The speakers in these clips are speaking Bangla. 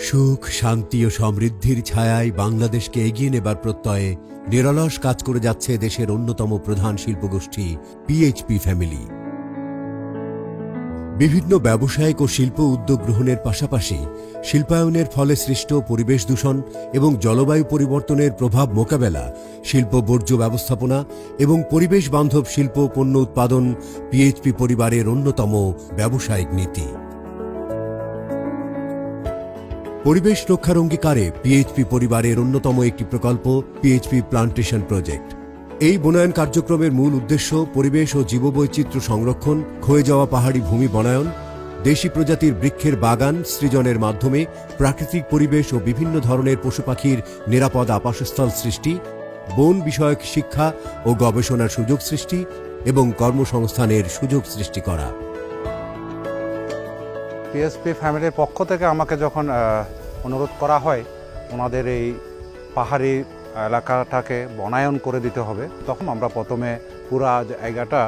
সুখ, শান্তি ও সমৃদ্ধির ছায়ায় বাংলাদেশকে এগিয়ে নেবার প্রত্যয়ে নিরলস কাজ করে যাচ্ছে দেশের অন্যতম প্রধান শিল্পগোষ্ঠী পিএইচপি ফ্যামিলি। বিভিন্ন ব্যবসায়িক ও শিল্প উদ্যোগ গ্রহণের পাশাপাশি শিল্পায়নের ফলে সৃষ্ট পরিবেশ দূষণ এবং জলবায়ু পরিবর্তনের প্রভাব মোকাবেলা, শিল্প বর্জ্য ব্যবস্থাপনা এবং পরিবেশ বান্ধব শিল্প পণ্য উৎপাদন পিএইচপি পরিবারের অন্যতম ব্যবসায়িক নীতি। পরিবেশ রক্ষার অঙ্গীকারে পিএইচপি পরিবারের অন্যতম একটি প্রকল্প পিএইচপি প্লান্টেশন প্রজেক্ট। এই বনায়ন কার্যক্রমের মূল উদ্দেশ্য পরিবেশ ও জীববৈচিত্র্য সংরক্ষণ, ক্ষয়ে যাওয়া পাহাড়ি ভূমি বনায়ন, দেশি প্রজাতির বৃক্ষের বাগান সৃজনের মাধ্যমে প্রাকৃতিক পরিবেশ ও বিভিন্ন ধরনের পশু পাখির নিরাপদ আবাসস্থল সৃষ্টি, বন বিষয়ক শিক্ষা ও গবেষণার সুযোগ সৃষ্টি এবং কর্মসংস্থানের সুযোগ সৃষ্টি করা। পিএইচপি ফ্যামিলির পক্ষ থেকে আমাকে যখন অনুরোধ করা হয় ওনাদের এই পাহাড়ি এলাকাটাকে বনায়ন করে দিতে হবে, তখন আমরা প্রথমে পুরা জায়গাটা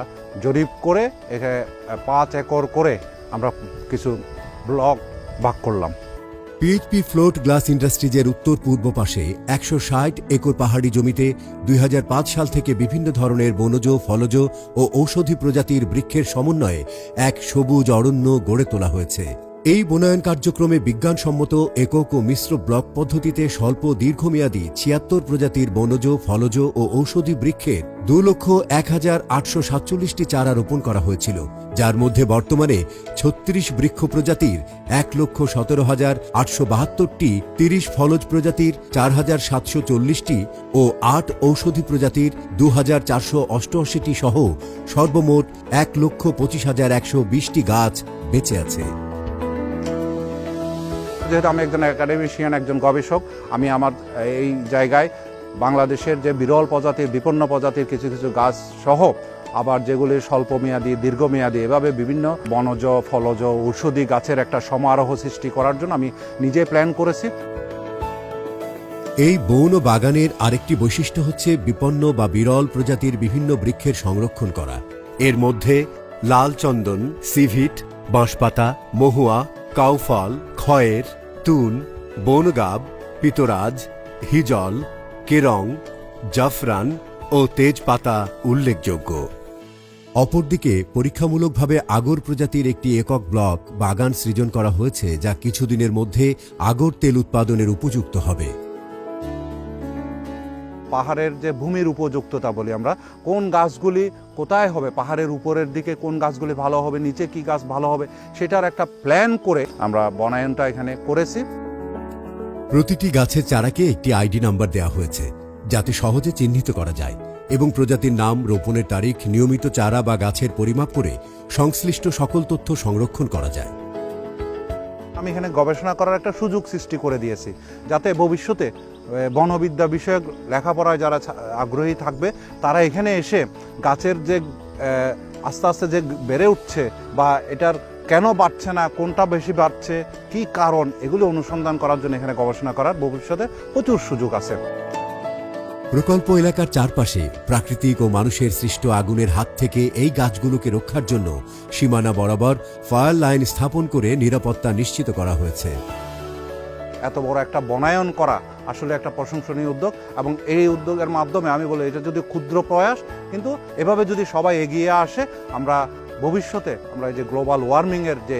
জরিপ করে এখানে 5 একর করে আমরা কিছু ব্লক ভাগ করলাম। পিএইচপি ফ্লোট গ্লাস ইন্ডাস্ট্রিজের উত্তর পূর্ব পাশে 160 একর পাহাড়ি জমিতে 2005 সাল থেকে বিভিন্ন ধরনের বনজ, ফলজ ও ঔষধি প্রজাতির বৃক্ষের সমন্বয়ে এক সবুজ অরণ্য গড়ে তোলা হয়েছে। এই বনায়ন কার্যক্রমে বিজ্ঞানসম্মত একক ও মিশ্র ব্লক পদ্ধতিতে স্বল্প দীর্ঘমেয়াদী 76 প্রজাতির বনজ, ফলজ ও ঔষধি বৃক্ষের 2,01,847টি চারা রোপণ করা হয়েছিল, যার মধ্যে বর্তমানে 36 বৃক্ষ প্রজাতির 1,17,872টি, 30 ফলজ প্রজাতির 4,740টি ও 8 ঔষধি প্রজাতির 2,488টি সহ সর্বমোট 1,25,120টি গাছ বেঁচে আছে। যেহেতু আমি একজন একাডেমিশিয়ান, একজন গবেষক, আমি আমার এই জায়গায় বাংলাদেশের যে বিরল প্রজাতির, বিপন্ন প্রজাতির কিছু কিছু গাছ সহ আবার যেগুলি স্বল্পমেয়াদী, দীর্ঘমেয়াদী, এভাবে বিভিন্ন বনজ, ফলজ, ঔষধি গাছের একটা সমারোহ সৃষ্টি করার জন্য আমি নিজে প্ল্যান করেছি। এই বন ও বাগানের আরেকটি বৈশিষ্ট্য হচ্ছে বিপন্ন বা বিরল প্রজাতির বিভিন্ন বৃক্ষের সংরক্ষণ করা। এর মধ্যে লাল চন্দন, সিভিট, বাঁশপাতা, মহুয়া, কাউফল, খয়ের, তুন, বনগাব, পিতরাজ, হিজল, কেরং, জাফরান ও তেজপাতা উল্লেখযোগ্য। অপরদিকে পরীক্ষামূলকভাবে আগর প্রজাতির একটি একক ব্লক বাগান সৃজন করা হয়েছে, যা কিছুদিনের মধ্যে আগর তেল উৎপাদনের উপযুক্ত হবে। পাহাড়ের যে ভূমির উপযুক্ততা বলি আমরা, কোন গাছগুলি কোথায় হবে, পাহাড়ের উপরের দিকে কোন গাছগুলি ভালো হবে, নিচে কি গাছ ভালো হবে, সেটার একটা প্ল্যান করে আমরা বনায়নটা এখানে করেছি। প্রতিটি গাছের চারাকে একটি আইডি নাম্বার দেওয়া হয়েছে, যাতে সহজে চিহ্নিত করা যায় এবং প্রজাতির নাম, রোপণের তারিখ, নিয়মিত চারা বা গাছের পরিমাপ করে সংশ্লিষ্ট সকল তথ্য সংরক্ষণ করা যায়। আমি এখানে গবেষণা করার একটা সুযোগ সৃষ্টি করে দিয়েছি, যাতে ভবিষ্যতে বনবিদ্যা বিষয়ক লেখাপড়ায় যারা আগ্রহী থাকবে তারা এখানে এসে গাছের যে আস্তে আস্তে যে বেড়ে উঠছে বা এটার কেন বাড়ছে না, কোনটা বেশি বাড়ছে, কি কারণ, এগুলো অনুসন্ধান করার জন্য এখানে গবেষণা করার ভবিষ্যতে প্রচুর সুযোগ আছে। প্রকল্প এলাকার চারপাশে প্রাকৃতিক ও মানুষের সৃষ্ট আগুনের হাত থেকে এই গাছগুলোকে রক্ষার জন্য সীমানা বরাবর ফায়ার লাইন স্থাপন করে নিরাপত্তা নিশ্চিত করা হয়েছে। এত বড় একটা বনায়ন করা আসলে একটা প্রশংসনীয় উদ্যোগ, এবং এই উদ্যোগের মাধ্যমে আমি বলি এটা যদি ক্ষুদ্র প্রয়াস, কিন্তু এভাবে যদি সবাই এগিয়ে আসে, আমরা ভবিষ্যতে আমরা এই যে গ্লোবাল ওয়ার্মিংয়ের যে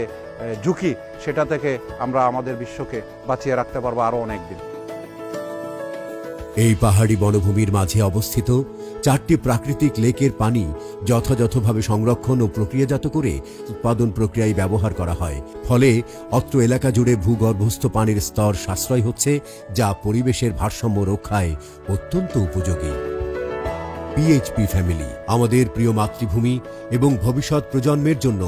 ঝুঁকি, সেটা থেকে আমরা আমাদের বিশ্বকে বাঁচিয়ে রাখতে পারবো আরও অনেক দিন। এই পাহাড়ি বনভূমির মাঝে অবস্থিত 4টি প্রাকৃতিক লেকের পানি যথাযথভাবে সংরক্ষণ ও প্রক্রিয়াজাত করে উৎপাদন প্রক্রিয়ায় ব্যবহার করা হয়। ফলে অত্র এলাকা জুড়ে ভূগর্ভস্থ পানির স্তর সাশ্রয় হচ্ছে, যা পরিবেশের ভারসাম্য রক্ষায় অত্যন্ত উপযোগী। পিএইচপি ফ্যামিলি আমাদের প্রিয় মাতৃভূমি এবং ভবিষ্যৎ প্রজন্মের জন্য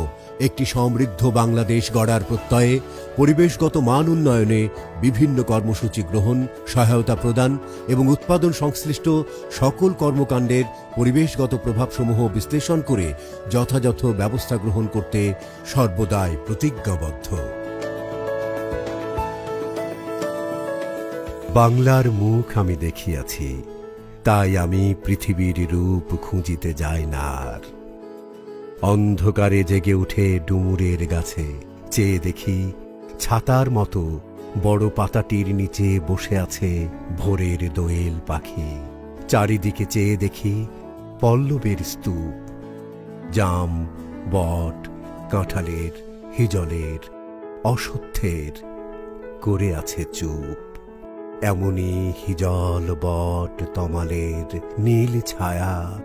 একটি সমৃদ্ধ বাংলাদেশ গড়ার প্রত্যয়ে পরিবেশগত মান উন্নয়নে বিভিন্ন কর্মসূচি গ্রহণ, সহায়তা প্রদান এবং উৎপাদন সংশ্লিষ্ট সকল কর্মকাণ্ডের পরিবেশগত প্রভাবসমূহ বিশ্লেষণ করে যথাযথ ব্যবস্থা গ্রহণ করতে সর্বদাই প্রতিজ্ঞাবদ্ধ। বাংলার মুখ আমি দেখিয়াছি, তাই আমি পৃথিবীর রূপ খুঁজিতে যাই না আর। অন্ধকারে জেগে উঠে ডুমুরের গাছে চেয়ে দেখি ছাতার মতো বড় পাতাটির নিচে বসে আছে ভোরের দোয়েল পাখি। চারিদিকে চেয়ে দেখি পল্লবের স্তূপ, জাম, বট, কাঁঠালের, হিজলের, অশ্বত্থের করে আছে চুপ। এমনি হিজল, বট, তমালের নীল ছায়া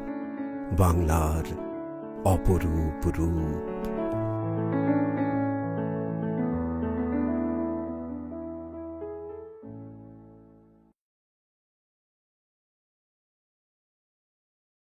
বাংলার অপরূপ রূপ।